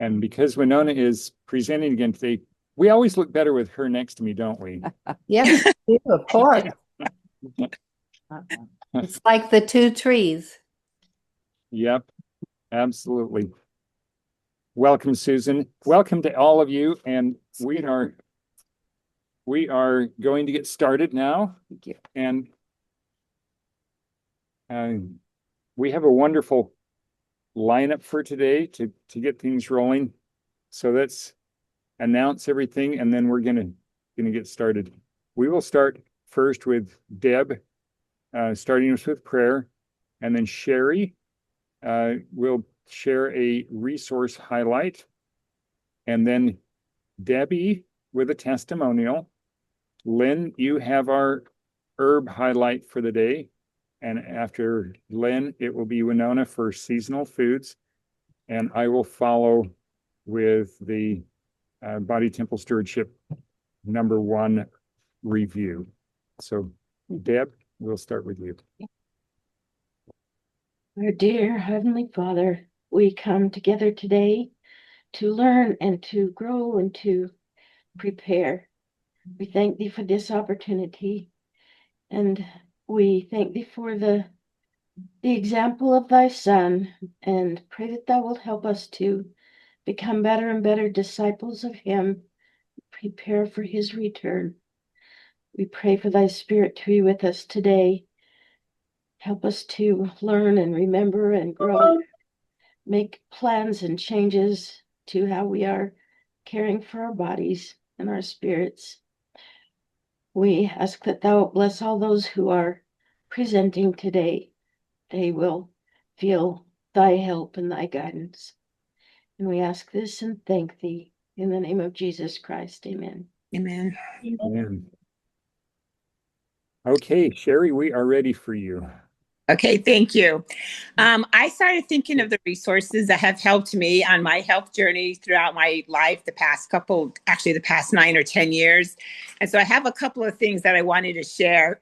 And because Winona is presenting again today, we always look better with her next to me, don't we? Yes, of course. It's like the two trees. Yep, absolutely. Welcome, Susan. Welcome to all of you. And we are going to get started now. Thank you. And we have a wonderful lineup for today to get things rolling. So let's announce everything, and then we're gonna get started. We will start first with Debb, starting us with prayer, and then Sherri will share a resource highlight, and then Debbie with a testimonial. Lynn, you have our herb highlight for the day. And after Lynn, it will be Winona for seasonal foods. And I will follow with the Body Temple Stewardship #1 review. So, Deb, we'll start with you. Our dear Heavenly Father, we come together today to learn and to grow and to prepare. We thank Thee for this opportunity, and we thank Thee for the example of Thy Son, and pray that Thou wilt help us to become better and better disciples of Him, prepare for His return. We pray for Thy Spirit to be with us today. Help us to learn and remember and grow, make plans and changes to how we are caring for our bodies and our spirits. We ask that Thou bless all those who are presenting today. They will feel Thy help and Thy guidance. And we ask this and thank Thee in the name of Jesus Christ. Amen. Amen. Amen. Okay, Sherri, we are ready for you. Okay, thank you. I started thinking of the resources that have helped me on my health journey throughout my life, the past 9 or 10 years. And so I have a couple of things that I wanted to share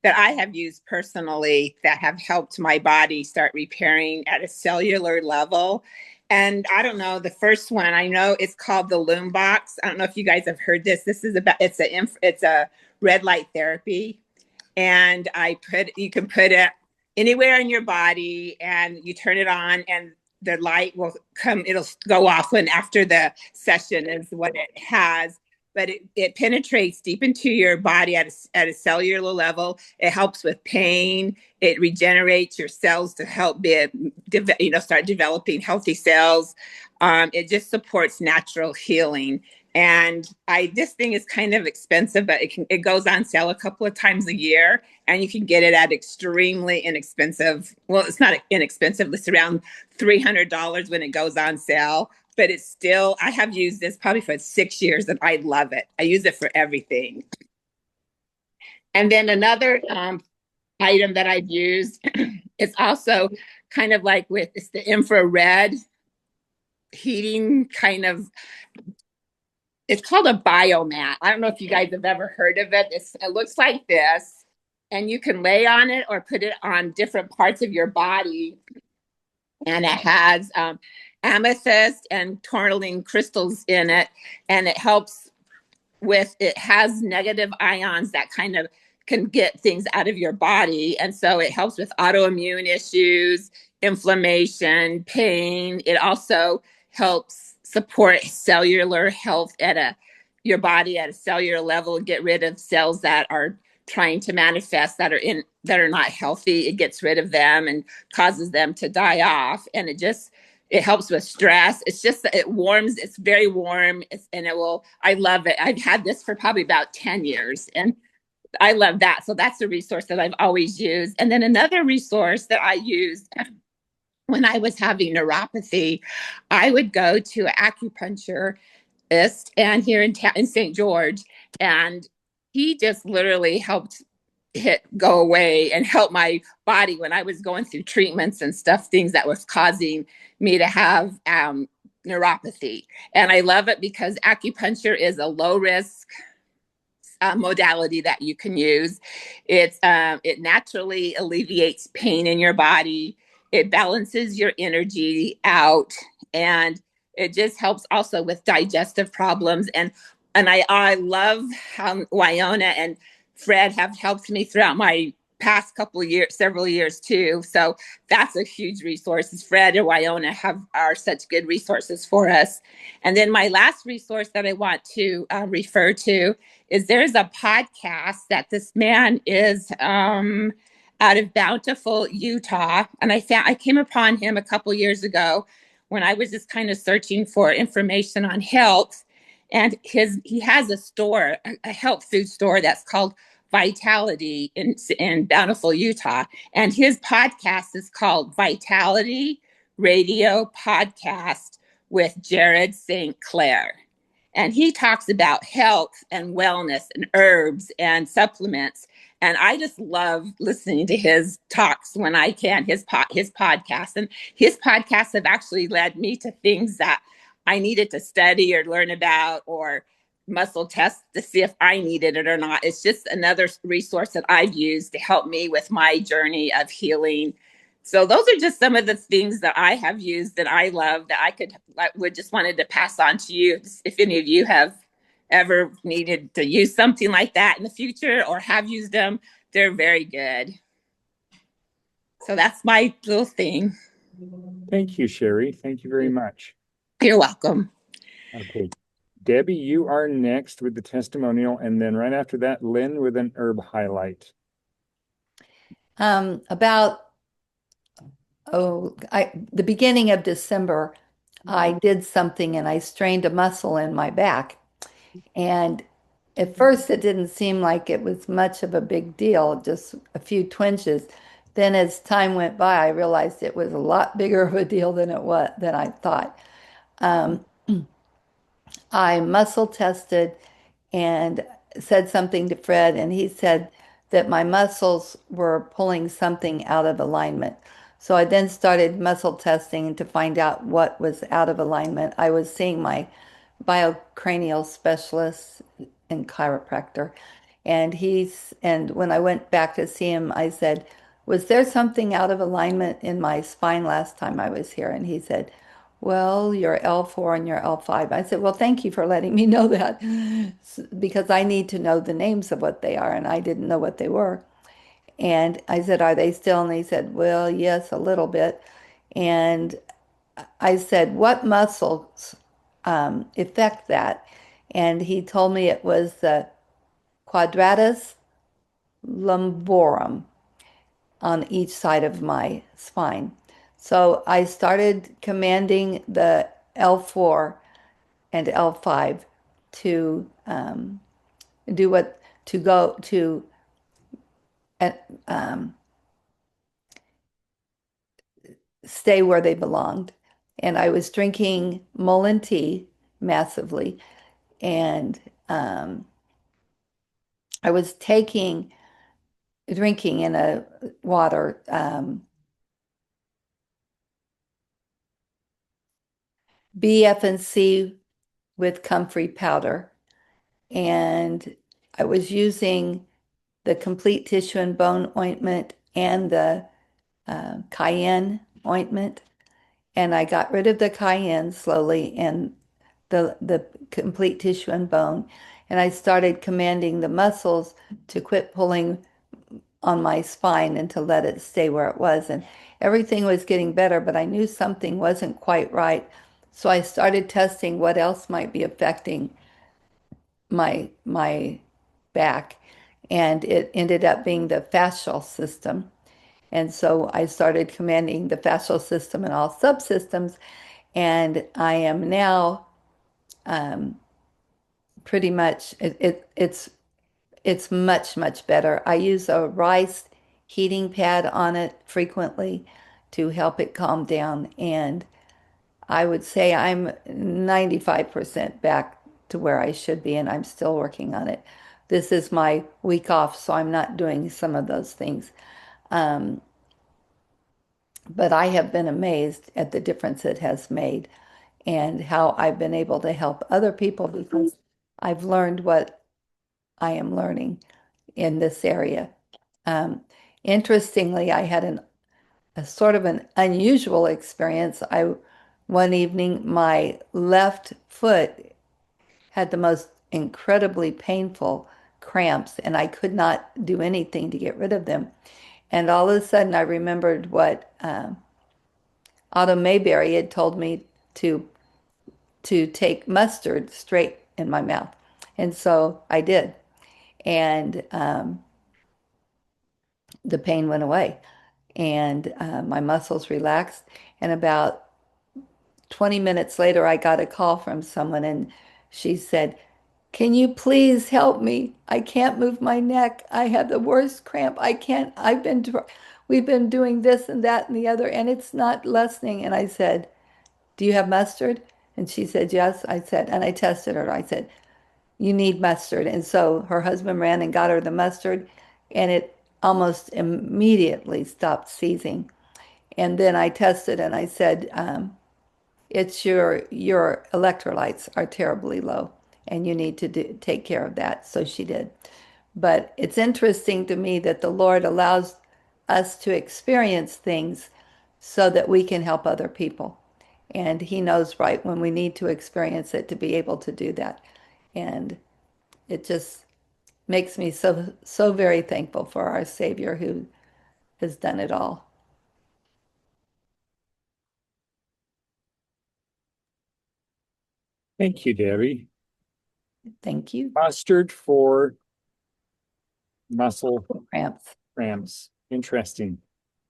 that I have used personally that have helped my body start repairing at a cellular level. And I don't know, the first one, I know it's called the Loom Box. I don't know if you guys have heard this. It's a red light therapy. And you can put it anywhere in your body, and you turn it on, and the light will come. It'll go off when after the session is what it has. But it penetrates deep into your body at a cellular level. It helps with pain. It regenerates your cells to help start developing healthy cells. It just supports natural healing. And this thing is kind of expensive, but it goes on sale a couple of times a year, and you can get it at extremely inexpensive. Well, it's not inexpensive. It's around $300 when it goes on sale, but it's still, I have used this probably for 6 years, and I love it. I use it for everything. And then another item that I've used, it's also kind of like it's the infrared heating kind of. It's called a BioMAT. I don't know if you guys have ever heard of it. It looks like this, and you can lay on it or put it on different parts of your body. And it has amethyst and tourmaline crystals in it, and it has negative ions that kind of can get things out of your body. And so it helps with autoimmune issues, inflammation, pain. It also helps support cellular health your body at a cellular level, get rid of cells that are trying to manifest that are not healthy. It gets rid of them and causes them to die off. And it helps with stress. It's very warm. I love it. I've had this for probably about 10 years, and I love that. So that's a resource that I've always used. And then another resource that I used when I was having neuropathy, I would go to an acupuncturist and here in St. George, and he just literally helped go away and help my body when I was going through treatments and stuff, things that was causing me to have neuropathy. And I love it because acupuncture is a low risk modality that you can use. It naturally alleviates pain in your body. It balances your energy out, and It just helps also with digestive problems. And I love how Winona and Fred have helped me throughout my past couple of years, several years too. So that's a huge resource. Fred and Winona are such good resources for us. And then my last resource that I want to refer to is there's a podcast that this man is out of Bountiful, Utah, and I came upon him a couple years ago when I was just kind of searching for information on health. And he has a store, a health food store that's called Vitality in Bountiful, Utah. And his podcast is called Vitality Radio Podcast with Jared St. Clair. And he talks about health and wellness and herbs and supplements. And I just love listening to his talks when I can, his podcast. And his podcasts have actually led me to things that I needed to study or learn about or muscle test to see if I needed it or not. It's just another resource that I've used to help me with my journey of healing. So those are just some of the things that I have used that I love that would just wanted to pass on to you if any of you have ever needed to use something like that in the future or have used them. They're very good. So that's my little thing. Thank you, Sherri. Thank you very much. You're welcome. Okay. Debbie, you are next with the testimonial, and then right after that, Lynn with an herb highlight. About the beginning of December, I did something and I strained a muscle in my back. And at first, it didn't seem like it was much of a big deal, just a few twinges. Then, as time went by, I realized it was a lot bigger of a deal than I thought. I muscle tested and said something to Fred, and he said that my muscles were pulling something out of alignment. So I then started muscle testing to find out what was out of alignment. I was seeing my biocranial specialist and chiropractor, and when I went back to see him, I said, "Was there something out of alignment in my spine last time I was here?" And he said, "Well, you're L4 and you're L5." I said, "Well, thank you for letting me know that because I need to know the names of what they are, and I didn't know what they were." And I said, "Are they still?" And he said, "Well, yes, a little bit." And I said, "What muscles affect that?" And he told me it was the quadratus lumborum on each side of my spine. So I started commanding the L4 and L5 to do what to go to stay where they belonged. And I was drinking Mullen tea massively, and I was drinking in a water BF&C with comfrey powder, and I was using the complete tissue and bone ointment and the cayenne ointment, and I got rid of the cayenne slowly and the complete tissue and bone, and I started commanding the muscles to quit pulling on my spine and to let it stay where it was, and everything was getting better, but I knew something wasn't quite right. So I started testing what else might be affecting my back, and it ended up being the fascial system. And so I started commanding the fascial system and all subsystems, and I am now pretty much it's much better. I use a rice heating pad on it frequently to help it calm down, and I would say I'm 95% back to where I should be, and I'm still working on it. This is my week off, so I'm not doing some of those things. But I have been amazed at the difference it has made and how I've been able to help other people because I've learned what I am learning in this area. Interestingly, I had a sort of an unusual experience. I one evening, my left foot had the most incredibly painful cramps, and I could not do anything to get rid of them. And all of a sudden, I remembered what Autumn Mayberry had told me to take mustard straight in my mouth, and so I did, and the pain went away, and my muscles relaxed. And about 20 minutes later, I got a call from someone, and she said, "Can you please help me? I can't move my neck. I have the worst cramp. I can't, we've been doing this and that and the other, and it's not lessening." And I said, "Do you have mustard?" And she said, "Yes." I said, and I tested her. I said, "You need mustard." And so her husband ran and got her the mustard, and it almost immediately stopped seizing. And then I tested and I said, it's your electrolytes are terribly low and you need to take care of that. So she did. But it's interesting to me that the Lord allows us to experience things so that we can help other people. And he knows right when we need to experience it to be able to do that. And it just makes me so very thankful for our Savior who has done it all. Thank you, Debbie. Thank you. Mustard for muscle Cramps. cramps. Interesting.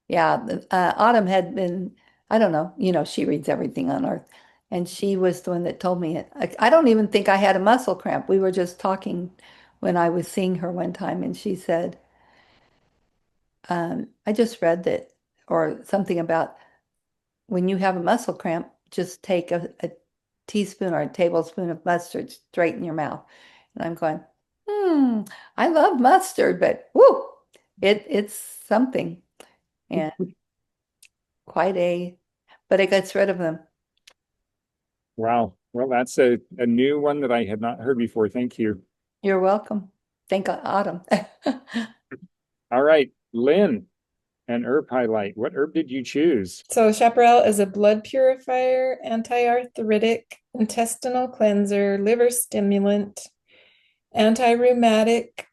Yeah, Autumn had been, I don't know, she reads everything on earth. And she was the one that told me it. I don't even think I had a muscle cramp. We were just talking when I was seeing her one time, and she said, I just read that, or something about when you have a muscle cramp, just take a teaspoon or a tablespoon of mustard straight in your mouth. And I'm going, I love mustard, but whoo, it's something. And but it gets rid of them. Wow. Well, that's a new one that I had not heard before. Thank you. You're welcome. Thank Autumn. All right, Lynn, an herb highlight. What herb did you choose? So Chaparral is a blood purifier, anti-arthritic, intestinal cleanser, liver stimulant, anti-rheumatic,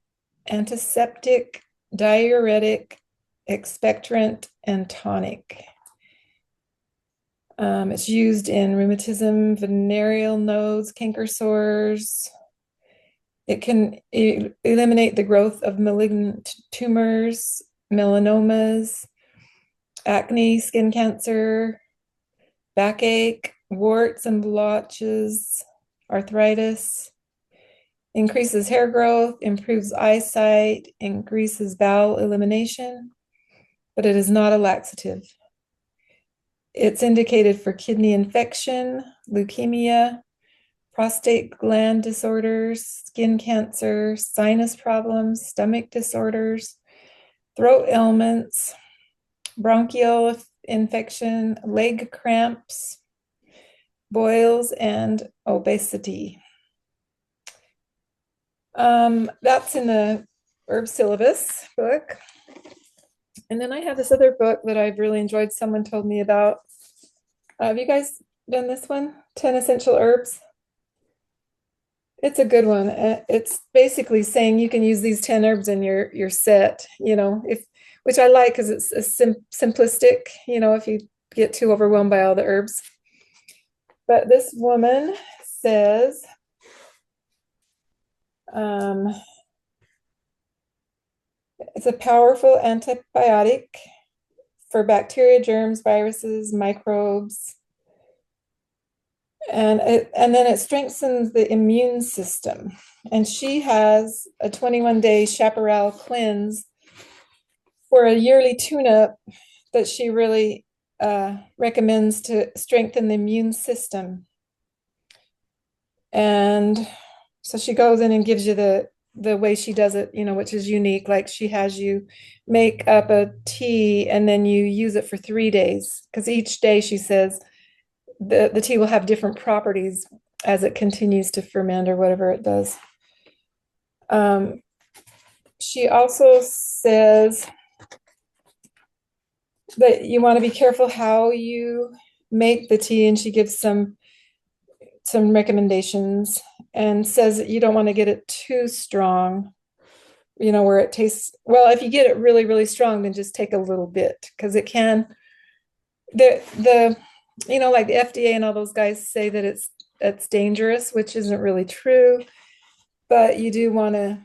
antiseptic, diuretic, expectorant, and tonic. It's used in rheumatism, venereal nodes, canker sores. It can eliminate the growth of malignant tumors, melanomas, acne, skin cancer, backache, warts and blotches, arthritis, increases hair growth, improves eyesight, increases bowel elimination, but it is not a laxative. It's indicated for kidney infection, leukemia, prostate gland disorders, skin cancer, sinus problems, stomach disorders, throat ailments, bronchial infection, leg cramps, boils, and obesity. That's in the herb syllabus book. And then I have this other book that I've really enjoyed. Someone told me about. Have you guys done this one? 10 Essential Herbs. It's a good one. It's basically saying you can use these 10 herbs and you're set, which I like because it's simplistic, if you get too overwhelmed by all the herbs. But this woman says, it's a powerful antibiotic for bacteria, germs, viruses, microbes. And then it strengthens the immune system. And she has a 21-day Chaparral cleanse for a yearly tune-up that she really recommends to strengthen the immune system. And so she goes in and gives you the way she does it, which is unique. Like she has you make up a tea and then you use it for 3 days, because each day she says the tea will have different properties as it continues to ferment or whatever it does. She also says that you want to be careful how you make the tea, and she gives some recommendations and says that you don't want to get it too strong, where it tastes, well, if you get it really, really strong, then just take a little bit, because it can, like the FDA and all those guys say that it's dangerous, which isn't really true, but you do want to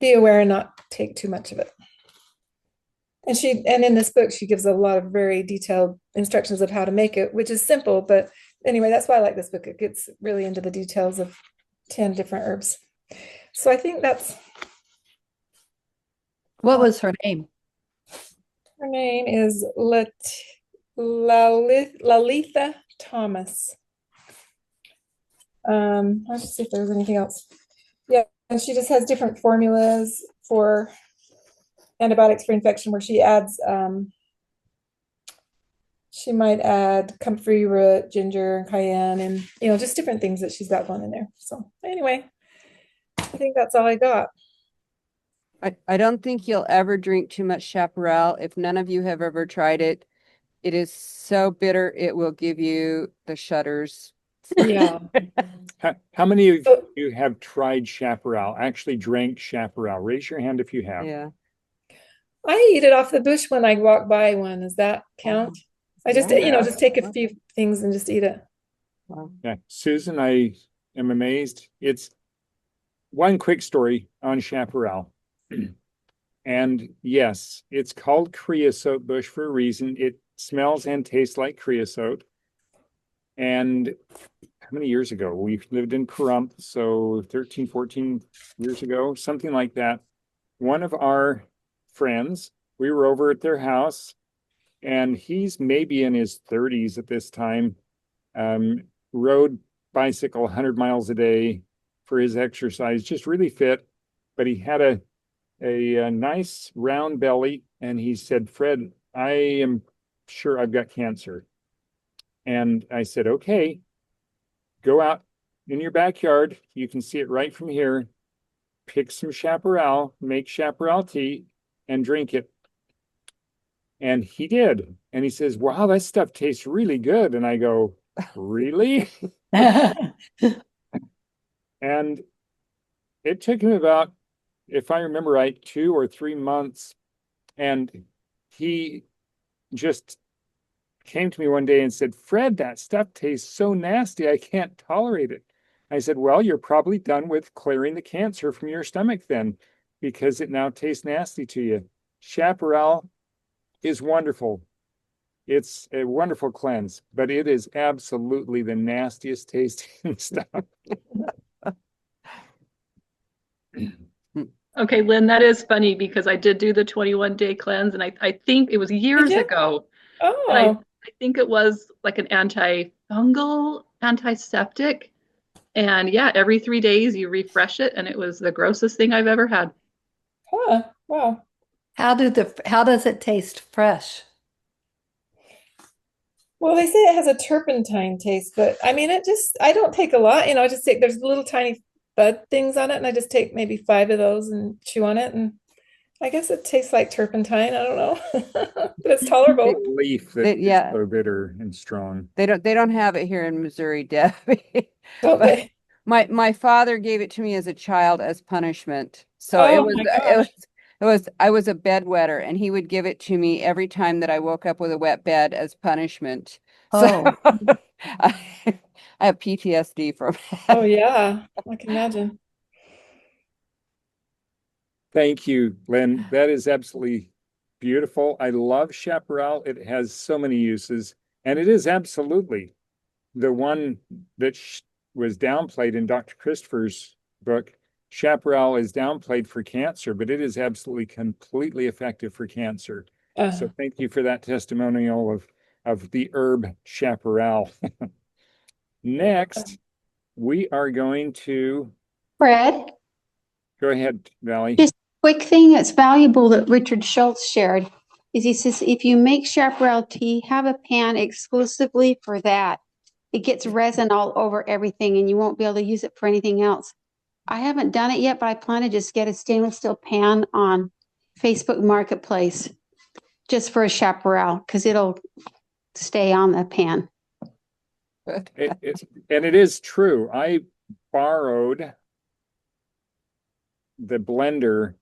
be aware and not take too much of it. And in this book, she gives a lot of very detailed instructions of how to make it, which is simple. But anyway, that's why I like this book. It gets really into the details of 10 different herbs. So I think that's. What was her name? Her name is Lalitha Thomas. I'll just see if there's anything else. Yeah, and she just has different formulas for antibiotics for infection, where she adds, she might add comfrey root, ginger, and cayenne, and just different things that she's got going in there. So anyway, I think that's all I got. I don't think you'll ever drink too much Chaparral. If none of you have ever tried it, it is so bitter it will give you the shudders. Yeah. How many of you have tried Chaparral, actually drank Chaparral? Raise your hand if you have. Yeah. I eat it off the bush when I walk by one. Does that count? I just, Yeah. just take a few things and just eat it. Wow. Yeah. Susan, I am amazed. It's one quick story on Chaparral. And yes, it's called creosote bush for a reason. It smells and tastes like creosote. And how many years ago? We lived in Pahrump, so 13, 14 years ago, something like that. One of our friends, we were over at their house, and he's maybe in his 30s at this time, rode bicycle 100 miles a day for his exercise, just really fit, but he had a nice round belly, and he said, "Fred, I am sure I've got cancer." And I said, "Okay, go out in your backyard. You can see it right from here. Pick some Chaparral, make Chaparral tea, and drink it." And he did. And he says, "Wow, that stuff tastes really good." And I go, "Really?" And it took him about, if I remember right, 2 or 3 months. And he just came to me one day and said, "Fred, that stuff tastes so nasty. I can't tolerate it." I said, "Well, you're probably done with clearing the cancer from your stomach then, because it now tastes nasty to you." Chaparral is wonderful. It's a wonderful cleanse, but it is absolutely the nastiest tasting stuff. Okay, Lynn, that is funny, because I did do the 21-day cleanse, and I think it was years ago. And I Oh, think it was like an antifungal, antiseptic. And yeah, every 3 days you refresh it, and it was the grossest thing I've ever had. huh, wow. How does it taste fresh? Well, they say it has a turpentine taste, but I mean, I don't take a lot, I just take, there's little tiny bud things on it, and I just take maybe 5 of those and chew on it, and I guess it tastes like turpentine. I don't know, but it's tolerable. Leaf that is Yeah. so bitter and strong. They don't have it here in Missouri, Deb. Don't But they? my father gave it to me as a child as punishment. So Oh my gosh. I was a bedwetter, and he would give it to me every time that I woke up with a wet bed as punishment. So I have PTSD from Oh that. yeah, I can imagine. Thank you, Lynn. That is absolutely beautiful. I love Chaparral. It has so many uses, and it is absolutely the one that was downplayed in Dr. Christopher's book. Chaparral is downplayed for cancer, but it is absolutely completely effective for cancer. So thank you for that testimonial of the herb Chaparral. Next, we are going to Fred, go ahead, Valley. just a quick thing that's valuable that Richard Schultz shared is he says, if you make Chaparral tea, have a pan exclusively for that. It gets resin all over everything, and you won't be able to use it for anything else. I haven't done it yet, but I plan to just get a stainless steel pan on Facebook Marketplace just for a Chaparral, because it'll stay on the pan. Good. And it is true. I borrowed the blender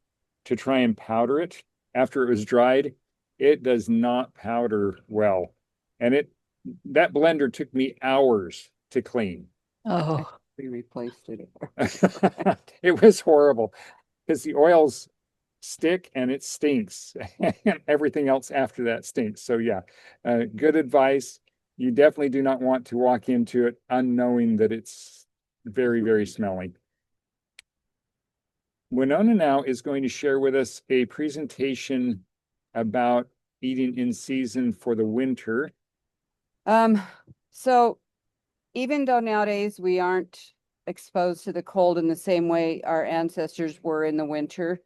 to try and powder it after it was dried. It does not powder well. And that blender took me hours to clean. Oh, We replaced it. It was horrible because the oils stick and it stinks and everything else after that stinks. So yeah, good advice. You definitely do not want to walk into it unknowing that it's very, very smelly. Winona now is going to share with us a presentation about eating in season for the winter. So even though nowadays we aren't exposed to the cold in the same way our ancestors were in the winter,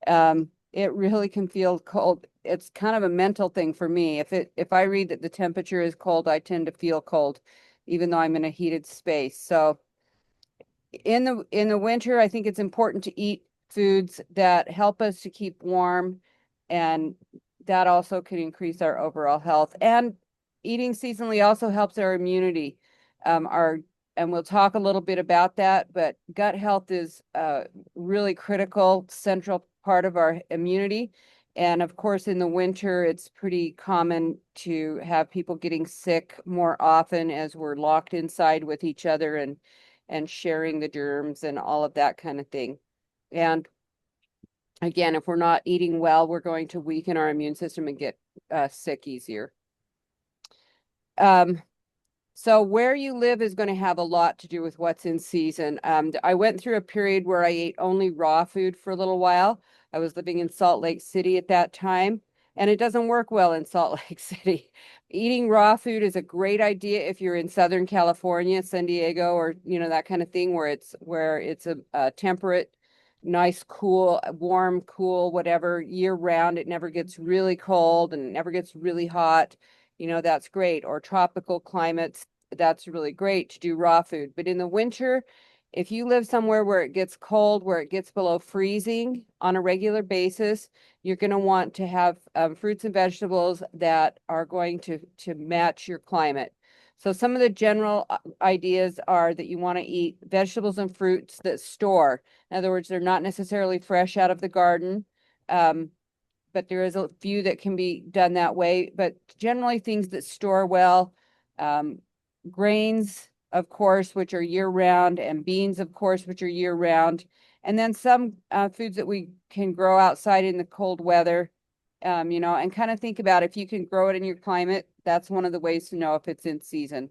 it really can feel cold. It's kind of a mental thing for me. If I read that the temperature is cold, I tend to feel cold, even though I'm in a heated space. So in the winter, I think it's important to eat foods that help us to keep warm, and that also can increase our overall health. And eating seasonally also helps our immunity. And we'll talk a little bit about that, but gut health is a really critical, central part of our immunity. And of course, in the winter, it's pretty common to have people getting sick more often as we're locked inside with each other and sharing the germs and all of that kind of thing. And again, if we're not eating well, we're going to weaken our immune system and get sick easier. So where you live is going to have a lot to do with what's in season. I went through a period where I ate only raw food for a little while. I was living in Salt Lake City at that time, and it doesn't work well in Salt Lake City. Eating raw food is a great idea if you're in Southern California, San Diego, or that kind of thing, where it's a temperate, nice, cool, warm, cool, whatever, year round. It never gets really cold and it never gets really hot. That's great. Or tropical climates, that's really great to do raw food. But in the winter, if you live somewhere where it gets cold, where it gets below freezing on a regular basis, you're going to want to have fruits and vegetables that are going to match your climate. So some of the general ideas are that you want to eat vegetables and fruits that store. In other words, they're not necessarily fresh out of the garden. But there is a few that can be done that way. But generally things that store well, grains, of course, which are year round, and beans, of course, which are year round. And then some foods that we can grow outside in the cold weather, and kind of think about if you can grow it in your climate, that's one of the ways to know if it's in season.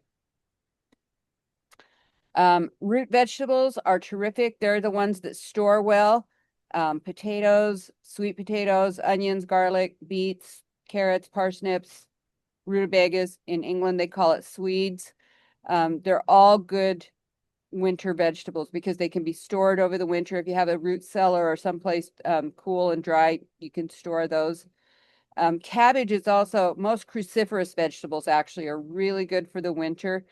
Root vegetables are terrific. They're the ones that store well. Potatoes, sweet potatoes, onions, garlic, beets, carrots, parsnips, rutabagas. In England, they call it swedes. They're all good winter vegetables because they can be stored over the winter. If you have a root cellar or someplace cool and dry, you can store those. Cabbage is also, most cruciferous vegetables actually are really good for the winter.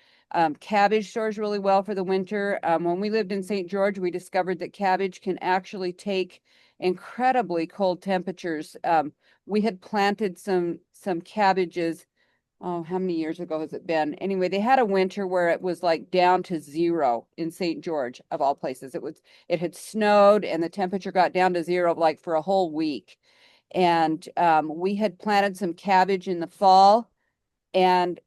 Cabbage stores really well for the winter. When we lived in St. George, we discovered that cabbage can actually take incredibly cold temperatures. We had planted some cabbages. Oh, how many years ago has it been? Anyway, they had a winter where it was like down to 0 in St. George, of all places. It had snowed and the temperature got down to 0 like for a whole week. And we had planted some cabbage in the fall, and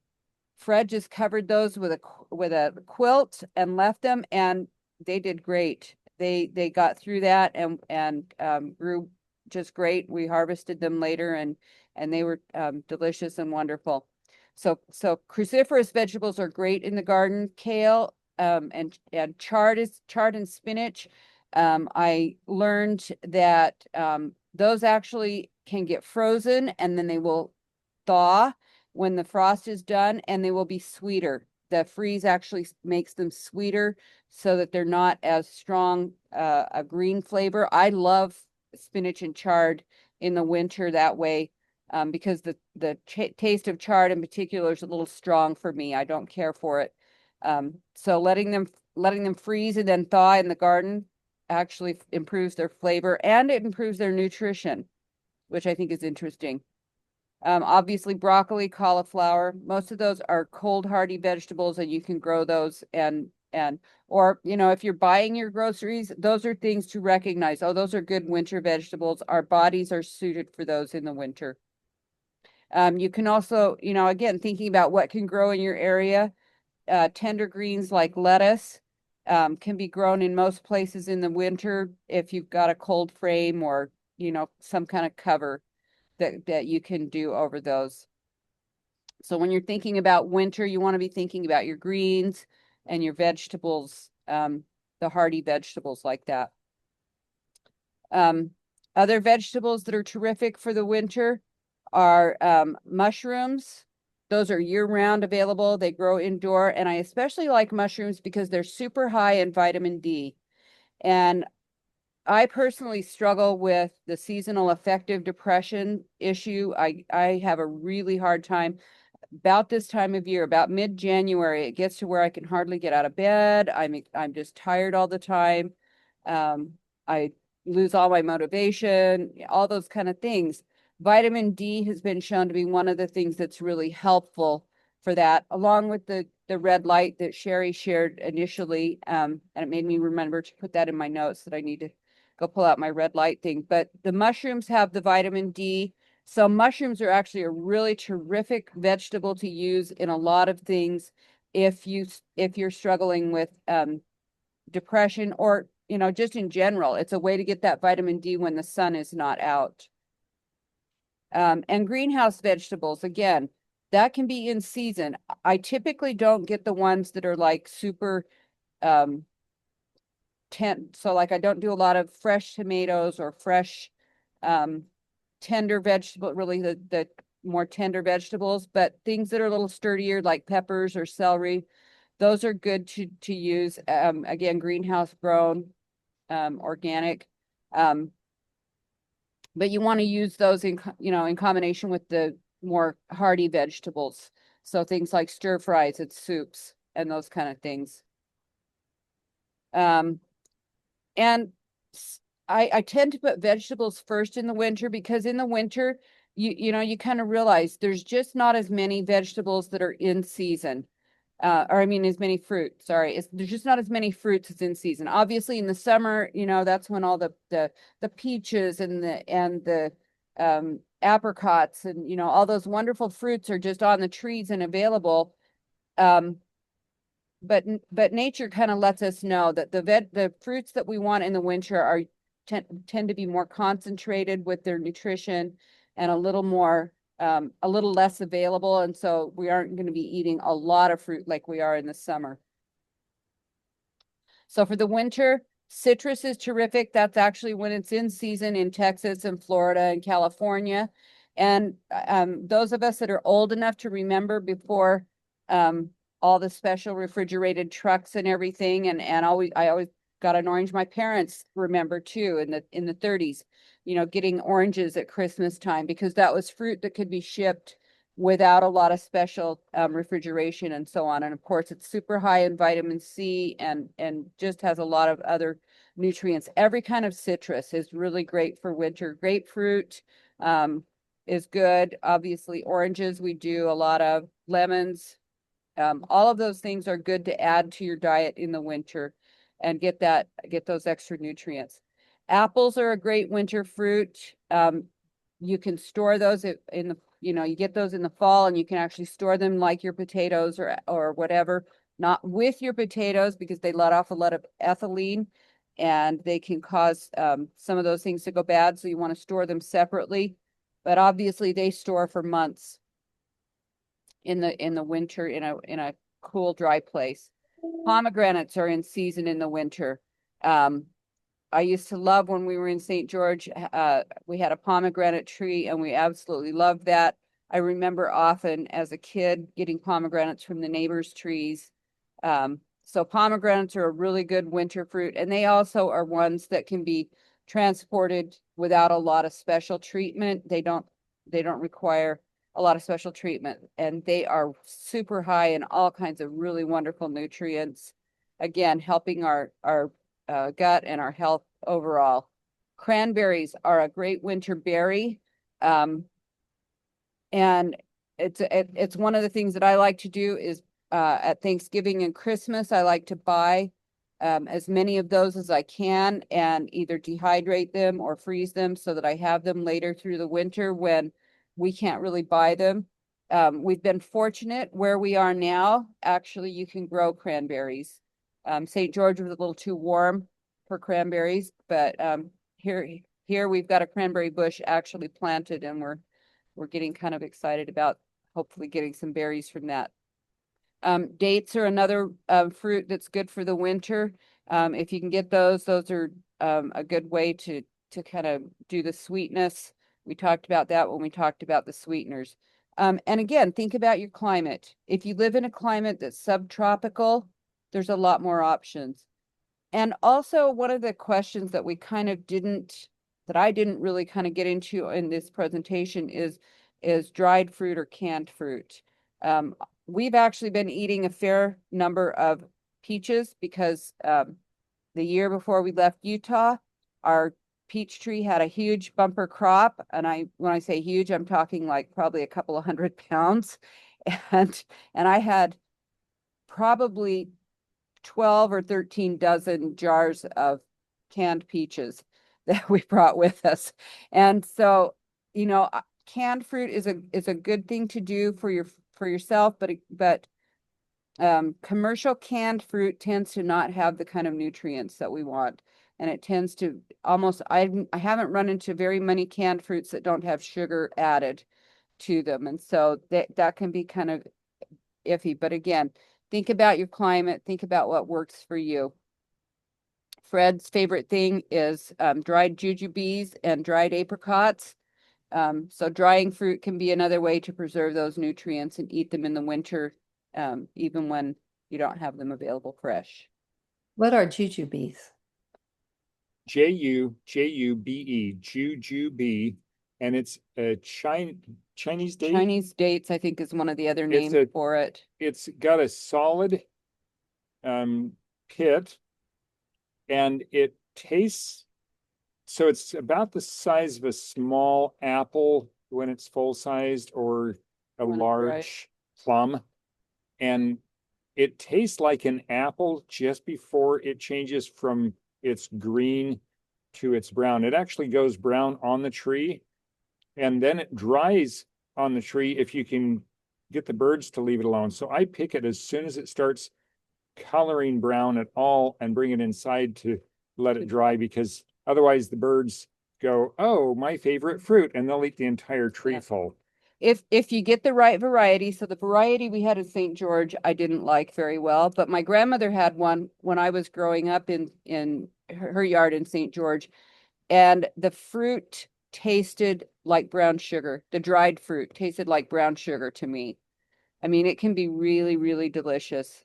Fred just covered those with a quilt and left them, and they did great. They got through that and grew just great. We harvested them later, and they were delicious and wonderful. So cruciferous vegetables are great in the garden. Kale and chard and spinach. I learned that those actually can get frozen and then they will thaw when the frost is done, and they will be sweeter. The freeze actually makes them sweeter so that they're not as strong a green flavor. I love spinach and chard in the winter that way because the taste of chard in particular is a little strong for me. I don't care for it. So letting them freeze and then thaw in the garden actually improves their flavor and it improves their nutrition, which I think is interesting. Obviously broccoli, cauliflower, most of those are cold hardy vegetables, and you can grow those or, if you're buying your groceries, those are things to recognize. Oh, those are good winter vegetables. Our bodies are suited for those in the winter. You can also, again, thinking about what can grow in your area, tender greens like lettuce can be grown in most places in the winter if you've got a cold frame or, some kind of cover that you can do over those. So when you're thinking about winter, you want to be thinking about your greens and your vegetables, the hardy vegetables like that. Other vegetables that are terrific for the winter are mushrooms. Those are year-round available. They grow indoor, and I especially like mushrooms because they're super high in vitamin D. And I personally struggle with the seasonal affective depression issue. I have a really hard time about this time of year, about mid-January. It gets to where I can hardly get out of bed. I'm just tired all the time. I lose all my motivation, all those kind of things. Vitamin D has been shown to be one of the things that's really helpful for that, along with the red light that Sherri shared initially. And it made me remember to put that in my notes that I need to go pull out my red light thing. But the mushrooms have the vitamin D. So mushrooms are actually a really terrific vegetable to use in a lot of things if you're struggling with depression or, just in general. It's a way to get that vitamin D when the sun is not out. And greenhouse vegetables, again, that can be in season. I typically don't get the ones that are like super so like I don't do a lot of fresh tomatoes or fresh tender vegetable, really the more tender vegetables, but things that are a little sturdier like peppers or celery, those are good to use. Again, greenhouse grown, organic. But you want to use those in combination with the more hardy vegetables. So things like stir fries and soups and those kind of things. And I tend to put vegetables first in the winter because in the winter, you kind of realize there's just not as many vegetables that are in season. As many fruit, sorry. There's just not as many fruits as in season. Obviously in the summer, that's when all the peaches and the apricots and, all those wonderful fruits are just on the trees and available. But nature kind of lets us know that the fruits that we want in the winter tend to be more concentrated with their nutrition and a little less available. And so we aren't going to be eating a lot of fruit like we are in the summer. So for the winter, citrus is terrific. That's actually when it's in season in Texas and Florida and California. And those of us that are old enough to remember before all the special refrigerated trucks and everything, and I always got an orange. My parents remember too in the 30s, getting oranges at Christmas time because that was fruit that could be shipped without a lot of special refrigeration and so on. And of course, it's super high in vitamin C and just has a lot of other nutrients. Every kind of citrus is really great for winter. Grapefruit is good. Obviously, oranges we do a lot of. Lemons. All of those things are good to add to your diet in the winter and get those extra nutrients. Apples are a great winter fruit. You can store those in the, you get those in the fall and you can actually store them like your potatoes or whatever, not with your potatoes because they let off a lot of ethylene and they can cause some of those things to go bad. So you want to store them separately, but obviously they store for months in the winter in a cool, dry place. Pomegranates are in season in the winter. I used to love when we were in St. George, we had a pomegranate tree and we absolutely loved that. I remember often as a kid getting pomegranates from the neighbors' trees. So pomegranates are a really good winter fruit, and they also are ones that can be transported without a lot of special treatment. They don't require a lot of special treatment, and they are super high in all kinds of really wonderful nutrients. Again, helping our gut and our health overall. Cranberries are a great winter berry. And it's one of the things that I like to do is at Thanksgiving and Christmas, I like to buy as many of those as I can and either dehydrate them or freeze them so that I have them later through the winter when we can't really buy them. We've been fortunate where we are now. Actually, you can grow cranberries. St. George was a little too warm for cranberries, but here we've got a cranberry bush actually planted, and we're getting kind of excited about hopefully getting some berries from that. Dates are another fruit that's good for the winter. If you can get those are a good way to kind of do the sweetness. We talked about that when we talked about the sweeteners. And again, think about your climate. If you live in a climate that's subtropical, there's a lot more options. And also one of the questions that we kind of that I didn't really kind of get into in this presentation is dried fruit or canned fruit. We've actually been eating a fair number of peaches because the year before we left Utah, our peach tree had a huge bumper crop. And when I say huge, I'm talking like probably a couple of 100 pounds. And I had probably 12 or 13 dozen jars of canned peaches that we brought with us. And so, canned fruit is a good thing to do for yourself, but commercial canned fruit tends to not have the kind of nutrients that we want. And it tends to I haven't run into very many canned fruits that don't have sugar added to them. And so that can be kind of iffy. But again, think about your climate, think about what works for you. Fred's favorite thing is dried jujubes and dried apricots. So drying fruit can be another way to preserve those nutrients and eat them in the winter, even when you don't have them available fresh. What are jujubes? Jujube, jujube, and it's a Chinese date. Chinese dates, I think, is one of the other names for it. It's got a solid pit, and it tastes, so it's about the size of a small apple when it's full-sized, or a large plum. And it tastes like an apple just before it changes from its green to its brown. It actually goes brown on the tree, and then it dries on the tree if you can get the birds to leave it alone. So I pick it as soon as it starts coloring brown at all and bring it inside to let it dry, because otherwise the birds go, oh, my favorite fruit, and they'll eat the entire tree full. If you get the right variety, so the variety we had in St. George, I didn't like very well, but my grandmother had one when I was growing up in her yard in St. George, and the fruit tasted like brown sugar. The dried fruit tasted like brown sugar to me. I mean, it can be really, really delicious.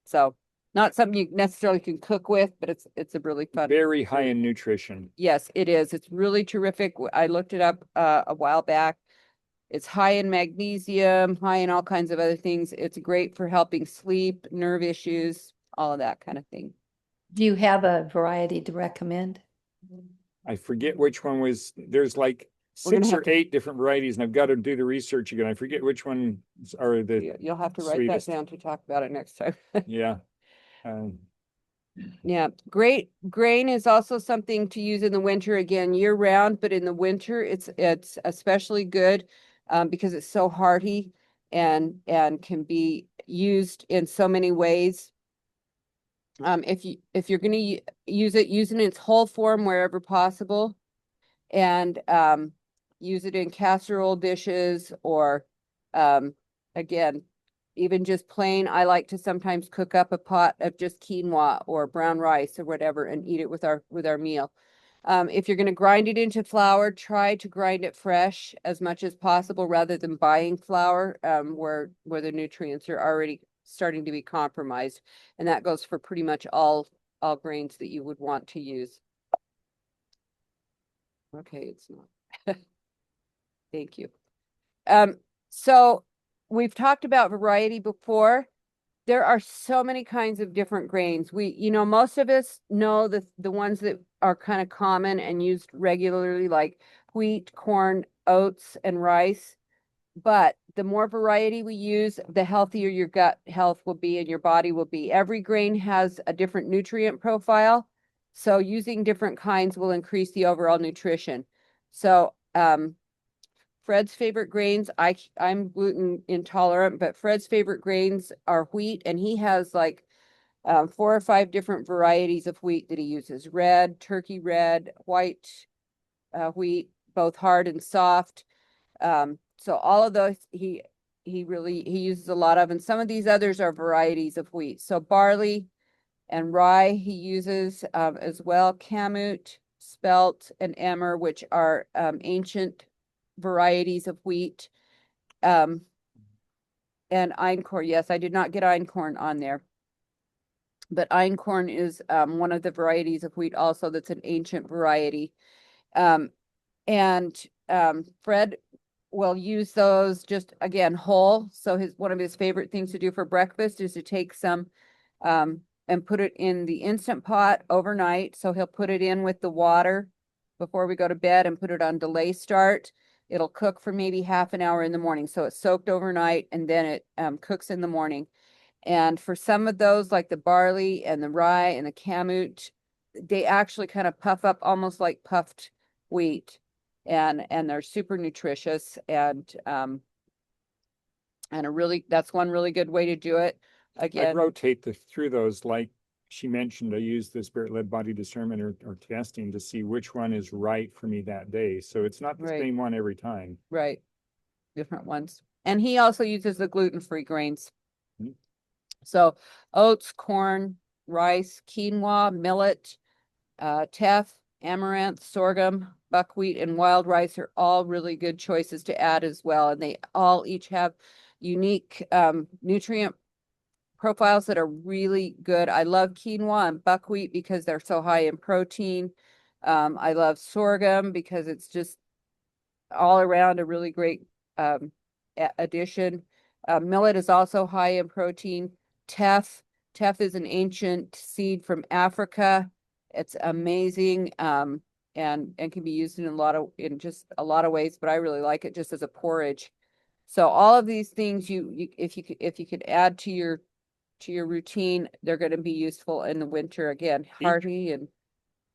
So not something you necessarily can cook with, but it's a really fun. Very high in nutrition. Yes, it is. It's really terrific. I looked it up a while back. It's high in magnesium, high in all kinds of other things. It's great for helping sleep, nerve issues, all of that kind of thing. Do you have a variety to recommend? I forget which one was, there's like 6 or 8 different varieties, and I've got to do the research again. I forget which ones are the You'll have to write sweetest. that down to talk about it next time. Yeah. Yeah, great grain is also something to use in the winter, again, year round, but in the winter it's especially good because it's so hearty and can be used in so many ways. If you're going to use it in its whole form wherever possible, and use it in casserole dishes, or again, even just plain. I like to sometimes cook up a pot of just quinoa or brown rice or whatever and eat it with our meal. If you're going to grind it into flour, try to grind it fresh as much as possible rather than buying flour where the nutrients are already starting to be compromised. And that goes for pretty much all grains that you would want to use. Okay, it's not. Thank you. So we've talked about variety before. There are so many kinds of different grains. Most of us know the ones that are kind of common and used regularly, like wheat, corn, oats and rice. But the more variety we use, the healthier your gut health will be and your body will be. Every grain has a different nutrient profile. So using different kinds will increase the overall nutrition. So Fred's favorite grains, I'm gluten intolerant, but Fred's favorite grains are wheat, and he has like 4 or 5 different varieties of wheat that he uses. Red, turkey red, white wheat, both hard and soft. So all of those he uses a lot of, and some of these others are varieties of wheat. So barley and rye he uses as well. Kamut, spelt, and emmer, which are ancient varieties of wheat. And einkorn. Yes, I did not get einkorn on there. But einkorn is one of the varieties of wheat also that's an ancient variety. And Fred will use those just, again, whole. So one of his favorite things to do for breakfast is to take some and put it in the Instant Pot overnight. So he'll put it in with the water before we go to bed and put it on delay start. It'll cook for maybe half an hour in the morning. So it's soaked overnight and then it cooks in the morning. And for some of those, like the barley and the rye and the kamut, they actually kind of puff up almost like puffed wheat. And they're super nutritious and that's one really good way to do it. I Again, rotate through those, like she mentioned. I use the spirit-led body discernment or testing to see which one is right for me that day. So it's not the Right. same one every time. right, different ones. And he also uses the gluten-free grains. Mhm. So oats, corn, rice, quinoa, millet, teff, amaranth, sorghum, buckwheat, and wild rice are all really good choices to add as well. And they all each have unique nutrient profiles that are really good. I love quinoa and buckwheat because they're so high in protein. I love sorghum because it's just all around a really great addition. Millet is also high in protein. Teff is an ancient seed from Africa. It's amazing and can be used in just a lot of ways, but I really like it just as a porridge. So all of these things if you could add to your routine, they're going to be useful in the winter. Again, hearty and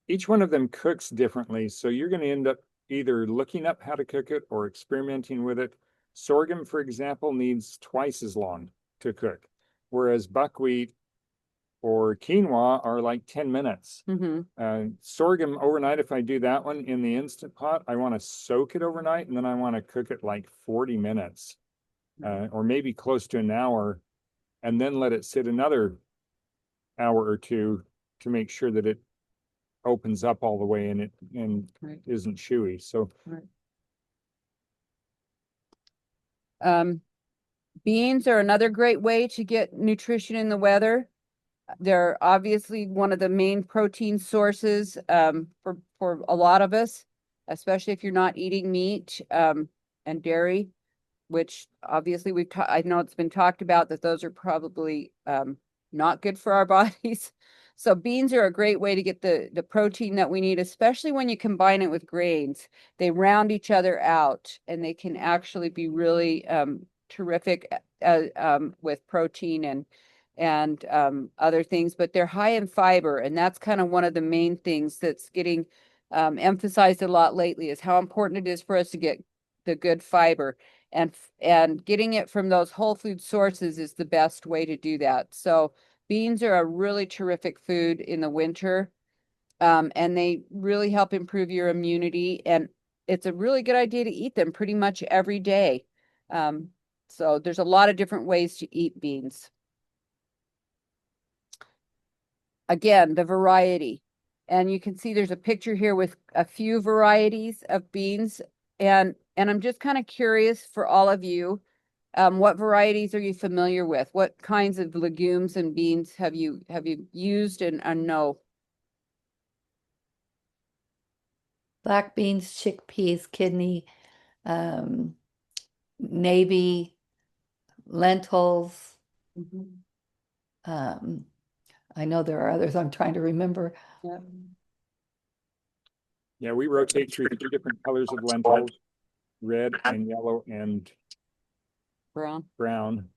Each one of them cooks differently. So you're going to end up either looking up how to cook it or experimenting with it. Sorghum, for example, needs twice as long to cook, whereas buckwheat or quinoa are like 10 minutes. Sorghum overnight, if I do that one in the Instant Pot, I want to soak it overnight and then I want to cook it like 40 minutes or maybe close to an hour, and then let it sit another hour or two to make sure that it opens up all the way and Right. isn't chewy. So beans are another great way to get nutrition in the weather. They're obviously one of the main protein sources for a lot of us, especially if you're not eating meat and dairy, which obviously I know it's been talked about that those are probably not good for our bodies. So beans are a great way to get the protein that we need, especially when you combine it with grains. They round each other out and they can actually be really terrific with protein and other things, but they're high in fiber. And that's kind of one of the main things that's getting emphasized a lot lately is how important it is for us to get the good fiber. And getting it from those whole food sources is the best way to do that. So beans are a really terrific food in the winter, and they really help improve your immunity. And it's a really good idea to eat them pretty much every day. So there's a lot of different ways to eat beans. Again, the variety. And you can see there's a picture here with a few varieties of beans. And I'm just kind of curious for all of you, what varieties are you familiar with? What kinds of legumes and beans have you used and know? Black beans, chickpeas, kidney, navy, lentils. I know there are others I'm trying to remember. yeah, we rotate through 3 different colors of lentils. red and yellow and Brown. brown.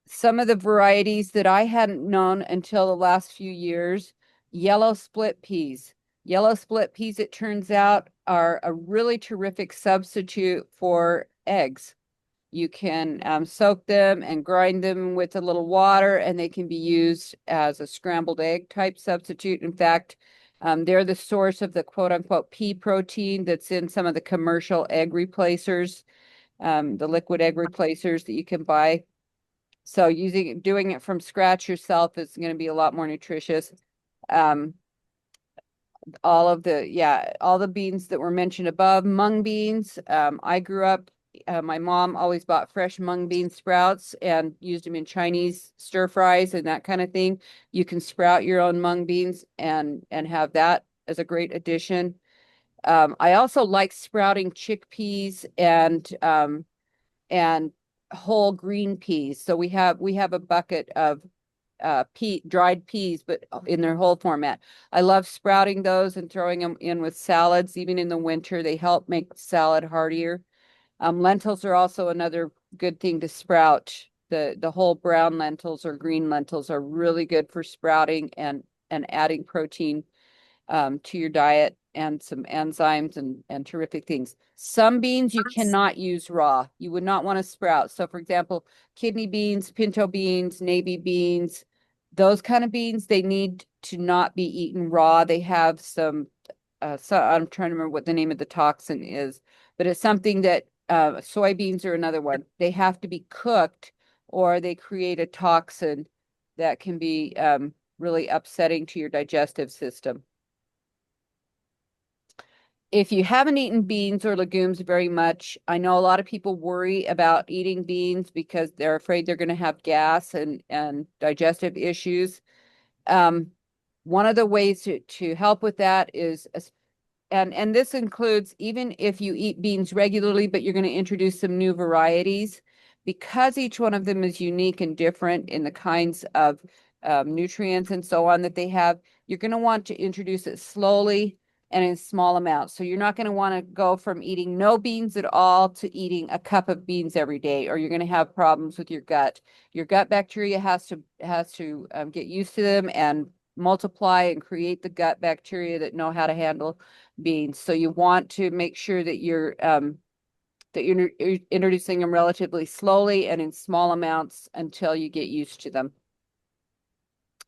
Some of the varieties that I hadn't known until the last few years, yellow split peas. Yellow split peas, it turns out, are a really terrific substitute for eggs. You can soak them and grind them with a little water, and they can be used as a scrambled egg type substitute. In fact, they're the source of the quote unquote pea protein that's in some of the commercial egg replacers, the liquid egg replacers that you can buy. So doing it from scratch yourself is going to be a lot more nutritious. All the beans that were mentioned above, mung beans. I grew up, my mom always bought fresh mung bean sprouts and used them in Chinese stir fries and that kind of thing. You can sprout your own mung beans and have that as a great addition. I also like sprouting chickpeas and whole green peas. So we have a bucket of dried peas, but in their whole format. I love sprouting those and throwing them in with salads, even in the winter. They help make salad heartier. Lentils are also another good thing to sprout. The whole brown lentils or green lentils are really good for sprouting and adding protein to your diet and some enzymes and terrific things. Some beans you cannot use raw. You would not want to sprout. So for example, kidney beans, pinto beans, navy beans, those kind of beans, they need to not be eaten raw. They have some, so I'm trying to remember what the name of the toxin is, but it's something that soybeans are another one. They have to be cooked or they create a toxin that can be really upsetting to your digestive system. If you haven't eaten beans or legumes very much, I know a lot of people worry about eating beans because they're afraid they're going to have gas and digestive issues. One of the ways to help with that is, and this includes even if you eat beans regularly, but you're going to introduce some new varieties, because each one of them is unique and different in the kinds of nutrients and so on that they have, you're going to want to introduce it slowly and in small amounts. So you're not going to want to go from eating no beans at all to eating a cup of beans every day, or you're going to have problems with your gut. Your gut bacteria has to get used to them and multiply and create the gut bacteria that know how to handle beans. So you want to make sure that you're introducing them relatively slowly and in small amounts until you get used to them.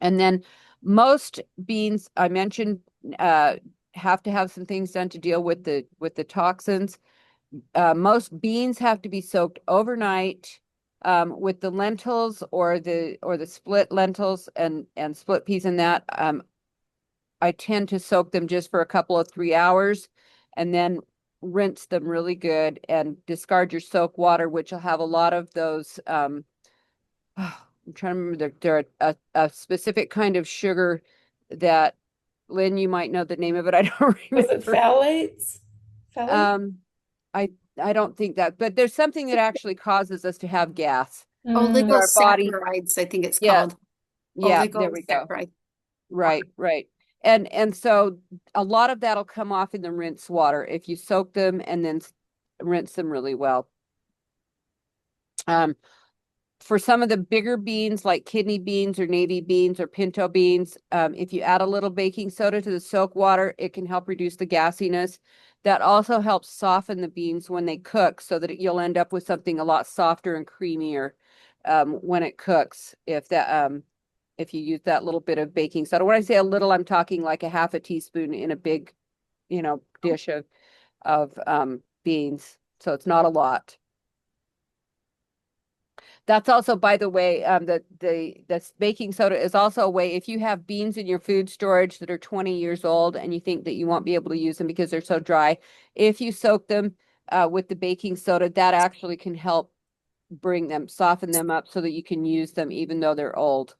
And then most beans I mentioned have to have some things done to deal with the toxins. Most beans have to be soaked overnight. With the lentils or the split lentils and split peas in that, I tend to soak them just for a couple of 3 hours and then rinse them really good and discard your soak water, which will have a lot of those. I'm trying to remember, they're a specific kind of sugar that, Lynn, you might know the name of it. I don't remember. Was it phthalates? I don't think that, but there's something that actually causes us to have gas. Mm. Our body- Oligosaccharides, I think it's Yeah. called. Yeah, there we go. Oligosaccharide. Right. And so a lot of that'll come off in the rinse water if you soak them and then rinse them really well. For some of the bigger beans like kidney beans or navy beans or pinto beans, if you add a little baking soda to the soak water, it can help reduce the gassiness. That also helps soften the beans when they cook so that you'll end up with something a lot softer and creamier when it cooks if you use that little bit of baking soda. When I say a little, I'm talking like a half a teaspoon in a big, dish of beans. So it's not a lot. That's also, by the way, the baking soda is also a way, if you have beans in your food storage that are 20 years old and you think that you won't be able to use them because they're so dry, if you soak them with the baking soda, that actually can help soften them up so that you can use them even though they're old.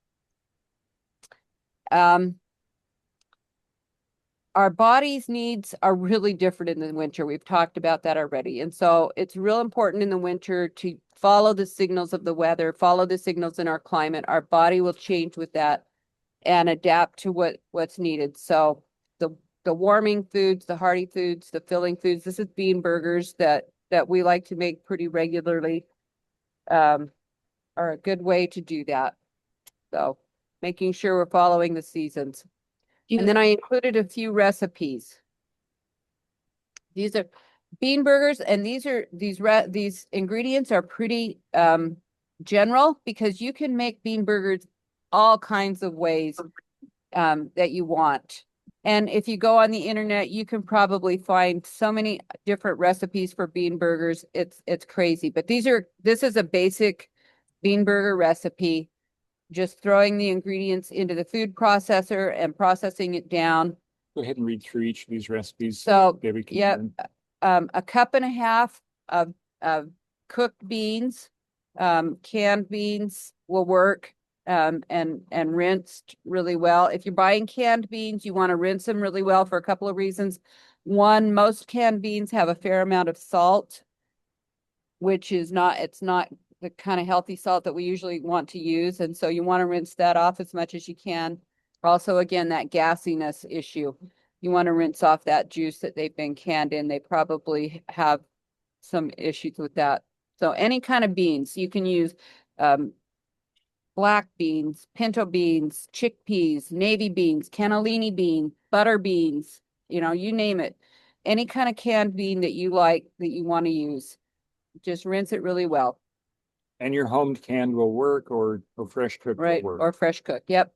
Our body's needs are really different in the winter. We've talked about that already. And so it's real important in the winter to follow the signals of the weather, follow the signals in our climate. Our body will change with that and adapt to what's needed. So the the warming foods, the hearty foods, the filling foods. This is bean burgers that we like to make pretty regularly. Are a good way to do that. So making sure we're following the seasons. And then I included a few recipes. These are bean burgers, and these ingredients are pretty general, because you can make bean burgers all kinds of ways that you want. And if you go on the internet, you can probably find so many different recipes for bean burgers. It's crazy. But this is a basic bean burger recipe, just throwing the ingredients into the food processor and processing it down. Go ahead and read through each of these recipes. So, Debbie can yep, learn. a cup and a half of cooked beans, canned beans will work, and rinsed really well. If you're buying canned beans, you want to rinse them really well for a couple of reasons. One, most canned beans have a fair amount of salt, which is it's not the kind of healthy salt that we usually want to use. And so you want to rinse that off as much as you can. Also, again, that gassiness issue. You want to rinse off that juice that they've been canned in. They probably have some issues with that. So any kind of beans, you can use black beans, pinto beans, chickpeas, navy beans, cannellini bean, butter beans, you name it. Any kind of canned bean that you like, that you want to use. Just rinse it really well. And your home canned will work, or fresh cooked Right, will work. or fresh cooked, yep.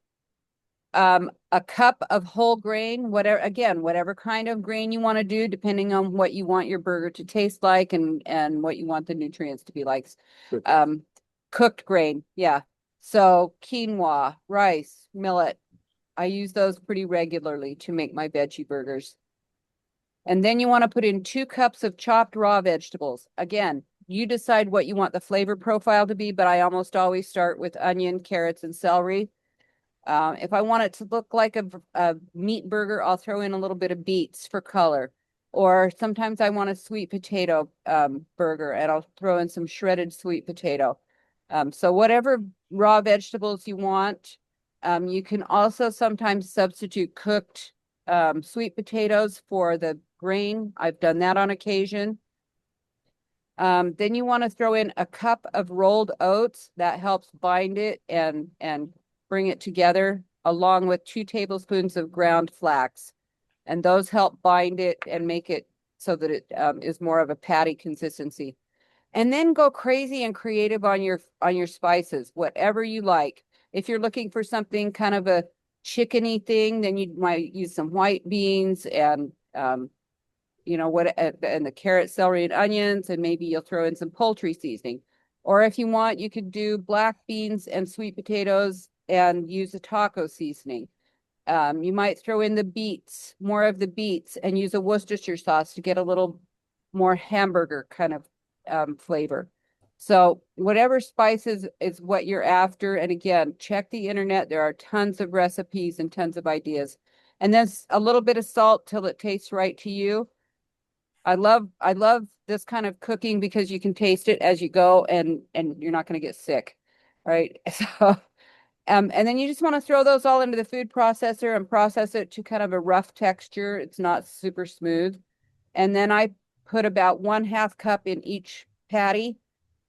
A cup of whole grain, whatever kind of grain you want to do, depending on what you want your burger to taste like and what you want the nutrients to be like. Cooked grain, yeah. So quinoa, rice, millet, I use those pretty regularly to make my veggie burgers. And then you want to put in 2 cups of chopped raw vegetables. Again, you decide what you want the flavor profile to be, but I almost always start with onion, carrots, and celery. If I want it to look like a meat burger, I'll throw in a little bit of beets for color. Or sometimes I want a sweet potato burger, and I'll throw in some shredded sweet potato. So whatever raw vegetables you want. You can also sometimes substitute cooked sweet potatoes for the grain. I've done that on occasion. Then you want to throw in a cup of rolled oats. That helps bind it and bring it together, along with 2 tablespoons of ground flax. And those help bind it and make it so that it is more of a patty consistency. And then go crazy and creative on your spices, whatever you like. If you're looking for something kind of a chickeny thing, then you might use some white beans and and the carrot, celery, and onions, and maybe you'll throw in some poultry seasoning. Or if you want, you could do black beans and sweet potatoes and use a taco seasoning. You might throw in the beets, more of the beets, and use a Worcestershire sauce to get a little more hamburger kind of flavor. So whatever spices is what you're after. And again, check the internet. There are tons of recipes and tons of ideas. And then a little bit of salt till it tastes right to you. I love this kind of cooking because you can taste it as you go, and you're not going to get sick, right? So, and then you just want to throw those all into the food processor and process it to kind of a rough texture. It's not super smooth. And then I put about 1/2 cup in each patty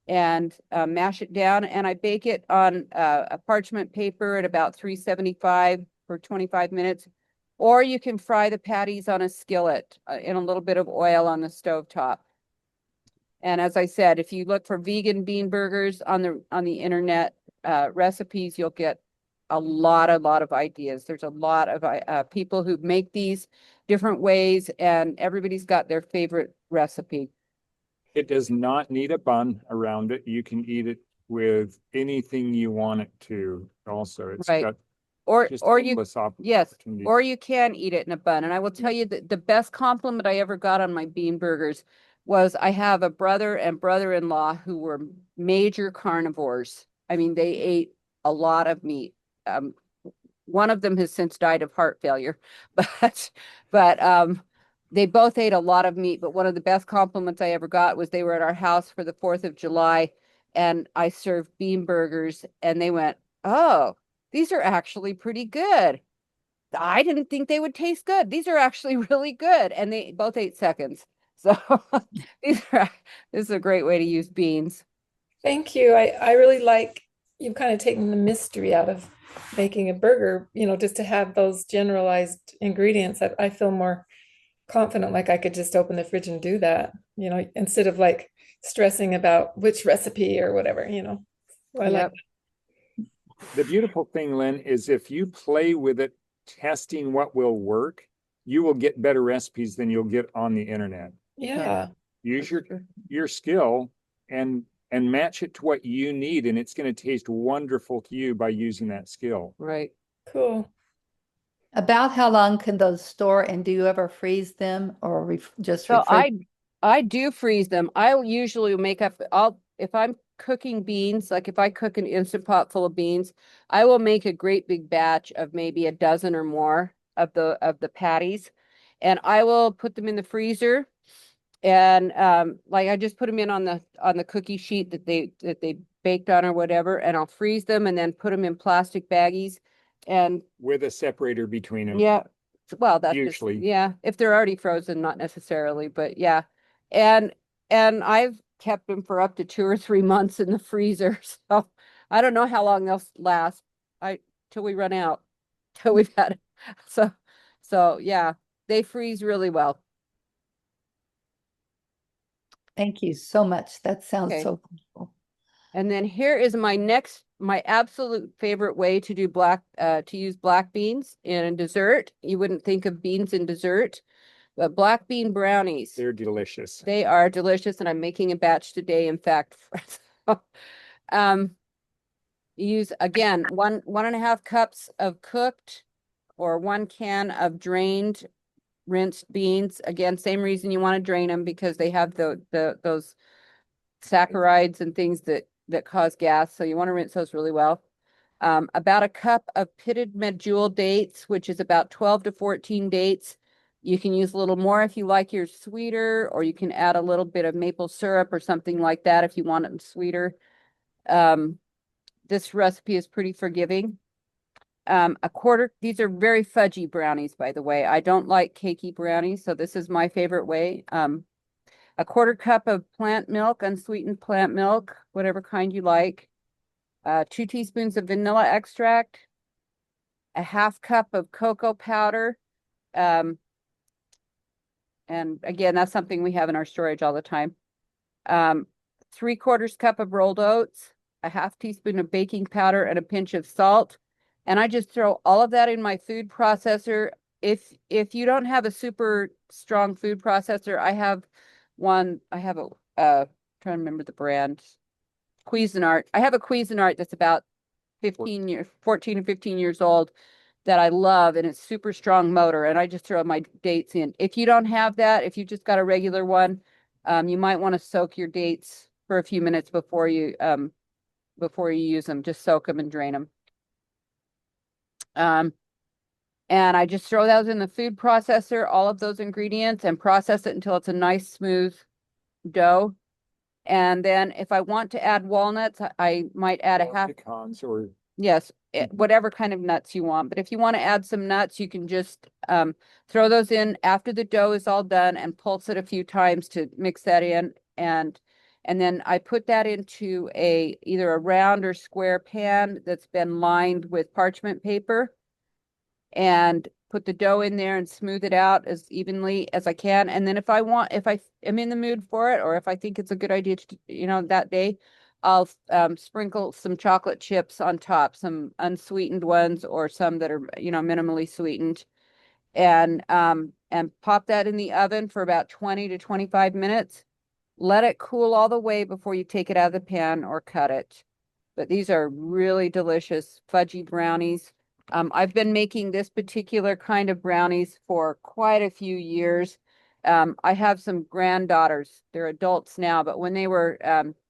and mash it down, and I bake it on a parchment paper at about 375 for 25 minutes. Or you can fry the patties on a skillet in a little bit of oil on the stove top. And as I said, if you look for vegan bean burgers on the internet recipes, you'll get a lot of ideas. There's a lot of people who make these different ways, and everybody's got their favorite recipe. It does not need a bun around it. You can eat it with anything you want it to. Also, it's Right. got Or you endless yes, opportunities. or you can eat it in a bun. And I will tell you that the best compliment I ever got on my bean burgers was I have a brother and brother-in-law who were major carnivores. I mean, they ate a lot of meat. One of them has since died of heart failure, but they both ate a lot of meat. But one of the best compliments I ever got was they were at our house for the 4th of July, and I served bean burgers, and they went, "Oh, these are actually pretty good." I didn't think they would taste good. These are actually really good. And they both 8 seconds. So this is a great way to use beans. Thank you. I really like you've kind of taken the mystery out of making a burger, just to have those generalized ingredients. I feel more confident, like I could just open the fridge and do that, instead of like stressing about which recipe or whatever. I like Yep. The beautiful thing, Lynn, is if you play with it, testing what will work, you will get better recipes than you'll get on the internet. Yeah. Use your skill and match it to what you need, and it's going to taste wonderful to you by using that skill. Right. Cool. About how long can those store, and do you ever freeze them or just So refrigerate? I do freeze them. I usually make up, if I'm cooking beans, like if I cook an Instant Pot full of beans, I will make a great big batch of maybe a dozen or more of the patties, and I will put them in the freezer. And like I just put them in on the cookie sheet that they baked on or whatever, and I'll freeze them and then put them in plastic baggies. And With a separator between them. yeah, well, that's Usually. yeah, if they're already frozen, not necessarily, but yeah. And I've kept them for up to 2 or 3 months in the freezer. So I don't know how long they'll last. Till we run out, till we've had so yeah, they freeze really well. Thank you so much. That sounds Okay. so cool. And then here is my absolute favorite way to do to use black beans in a dessert. You wouldn't think of beans in dessert, but black bean brownies. They're delicious. They are delicious, and I'm making a batch today, in fact. Use again 1.5 cups of cooked or 1 can of drained rinsed beans. Again, same reason you want to drain them, because they have those saccharides and things that cause gas. So you want to rinse those really well. About a cup of pitted medjool dates, which is about 12 to 14 dates. You can use a little more if you like yours sweeter, or you can add a little bit of maple syrup or something like that if you want it sweeter. This recipe is pretty forgiving. These are very fudgy brownies, by the way. I don't like cakey brownies, so this is my favorite way. A 1/4 cup of plant milk, unsweetened plant milk, whatever kind you like. 2 teaspoons of vanilla extract, a 1/2 cup of cocoa powder. And again, that's something we have in our storage all the time. 3/4 cup of rolled oats, a 1/2 teaspoon of baking powder, and a pinch of salt. And I just throw all of that in my food processor. If you don't have a super strong food processor, I have a trying to remember the brand. Cuisinart. I have a Cuisinart that's about 14 or 15 years old that I love, and it's super strong motor, and I just throw my dates in. If you don't have that, if you just got a regular one, you might want to soak your dates for a few minutes before you use them. Just soak them and drain them. And I just throw those in the food processor, all of those ingredients, and process it until it's a nice smooth dough. And then if I want to add walnuts, I might add a half. Pecans or Yes, whatever kind of nuts you want. But if you want to add some nuts, you can just throw those in after the dough is all done and pulse it a few times to mix that in. And then I put that into either a round or square pan that's been lined with parchment paper, and put the dough in there and smooth it out as evenly as I can. And then if I am in the mood for it, or if I think it's a good idea to, that day, I'll sprinkle some chocolate chips on top, some unsweetened ones or some that are, minimally sweetened, and pop that in the oven for about 20 to 25 minutes. Let it cool all the way before you take it out of the pan or cut it. But these are really delicious fudgy brownies. I've been making this particular kind of brownies for quite a few years. I have some granddaughters. They're adults now, but when they were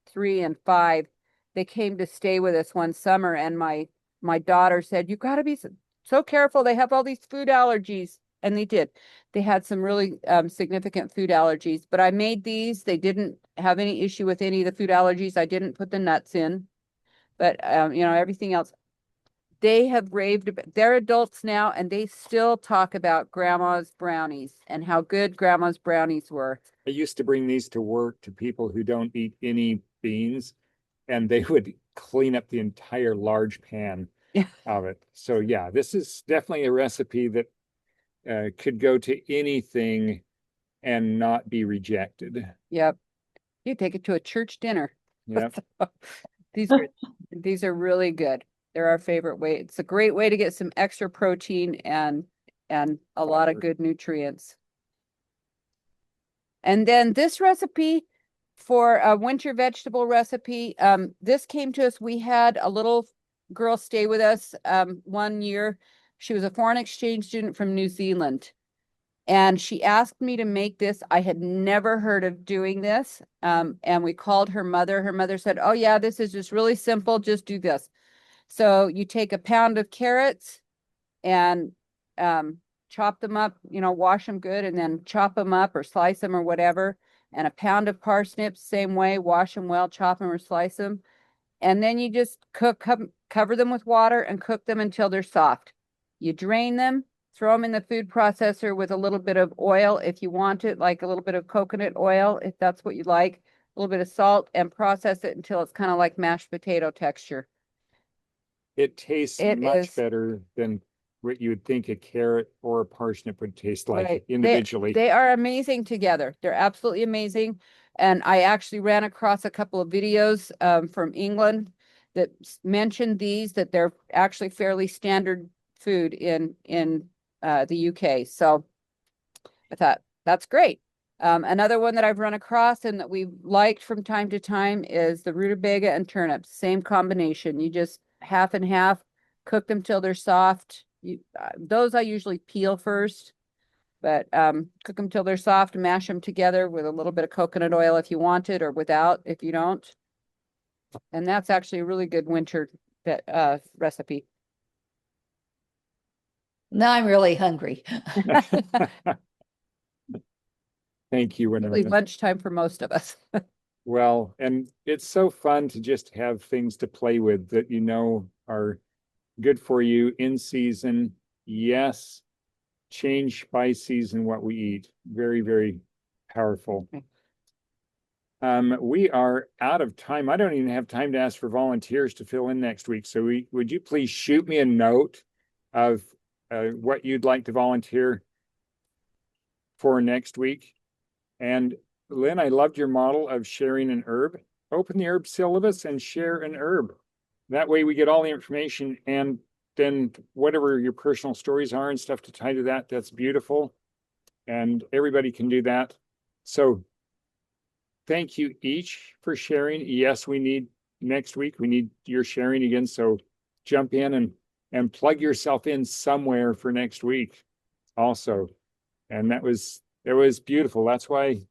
3 and 5, they came to stay with us one summer, and my daughter said, "You got to be so careful. They have all these food allergies." And they did. They had some really significant food allergies, but I made these. They didn't have any issue with any of the food allergies. I didn't put the nuts in, but everything else. they have raved about, they're adults now and they still talk about grandma's brownies and how good grandma's brownies were. I used to bring these to work to people who don't eat any beans, and they would clean up the entire large pan Yeah. of it. So yeah, this is definitely a recipe that could go to anything and not be rejected. Yep. You take it to a church dinner. Yep. These are really good. They're our favorite way. It's a great way to get some extra protein and a lot of good nutrients. And then this recipe for a winter vegetable recipe, this came to us. We had a little girl stay with us 1 year. She was a foreign exchange student from New Zealand. And she asked me to make this. I had never heard of doing this. And we called her mother. Her mother said, oh yeah, this is just really simple. Just do this. So you take a pound of carrots and chop them up, wash them good and then chop them up or slice them or whatever. And a pound of parsnips, same way, wash them well, chop them or slice them. And then you just cover them with water and cook them until they're soft. You drain them, throw them in the food processor with a little bit of oil if you want it, like a little bit of coconut oil, if that's what you like, a little bit of salt, and process it until it's kind of like mashed potato texture. It tastes much better than what you would think a carrot or a parsnip would taste like individually. They are amazing together. They're absolutely amazing. And I actually ran across a couple of videos from England that mentioned that they're actually fairly standard food in the UK. So I thought that's great. Another one that I've run across and that we've liked from time to time is the rutabaga and turnips. Same combination. You just half and half, cook them till they're soft. Those I usually peel first, but cook them till they're soft, mash them together with a little bit of coconut oil if you want it, or without if you don't. And that's actually a really good winter recipe. Now I'm really hungry. Thank you, Really Winona. lunchtime for most of us. Well, and it's so fun to just have things to play with that are good for you in season. Yes, change by season what we eat. Very, very powerful. We are out of time. I don't even have time to ask for volunteers to fill in next week. So would you please shoot me a note of what you'd like to volunteer for next week? And Lynn, I loved your model of sharing an herb. Open the herb syllabus and share an herb. That way we get all the information, and then whatever your personal stories are and stuff to tie to that, that's beautiful. And everybody can do that. So thank you each for sharing. Yes, next week, we need your sharing again. So jump in and plug yourself in somewhere for next week also. And it was beautiful. That's why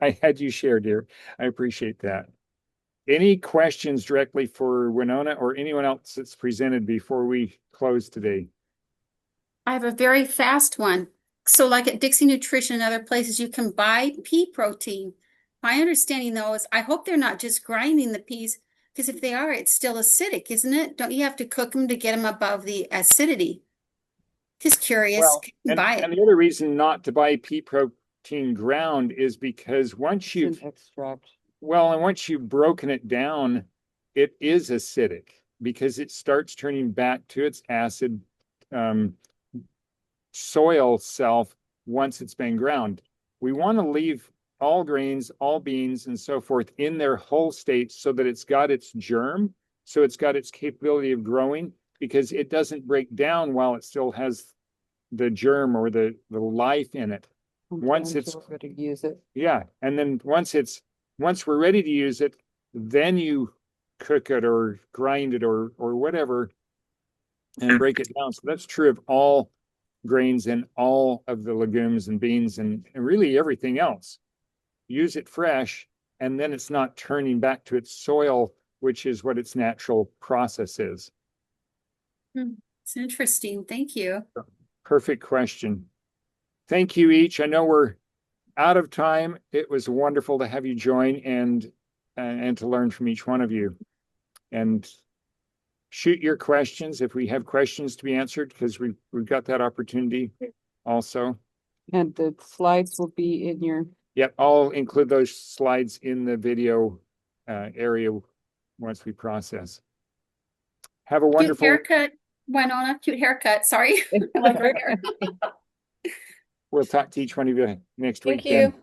I had you share, dear. I appreciate that. Any questions directly for Winona or anyone else that's presented before we close today? I have a very fast one. So like at Dixie Nutrition and other places, you can buy pea protein. My understanding though is I hope they're not just grinding the peas, because if they are, it's still acidic, isn't it? Don't you have to cook them to get them above the acidity? Just curious. Well, Buy and it. the other reason not to buy pea protein ground is because once you've broken it down, it is acidic because it starts turning back to its acid soil self once it's been ground. We want to leave all grains, all beans, and so forth in their whole state so that it's got its germ, so it's got its capability of growing, because it doesn't break down while it still has the germ or the life in it. Once it's ready to use it. Yeah, and then once we're ready to use it, then you cook it or grind it or whatever and break it down. So that's true of all grains and all of the legumes and beans and really everything else. Use it fresh, and then it's not turning back to its soil, which is what its natural process is. It's interesting. Thank you. Perfect question. Thank you each. I know we're out of time. It was wonderful to have you join and to learn from each one of you. And shoot your questions if we have questions to be answered, because we've got that opportunity also. And the slides will be in your, Yep, I'll include those slides in the video area once we process. Have a Cute wonderful haircut, Winona. Cute haircut. Sorry. I like her hair. We'll talk to each one of you next Thank week then. you.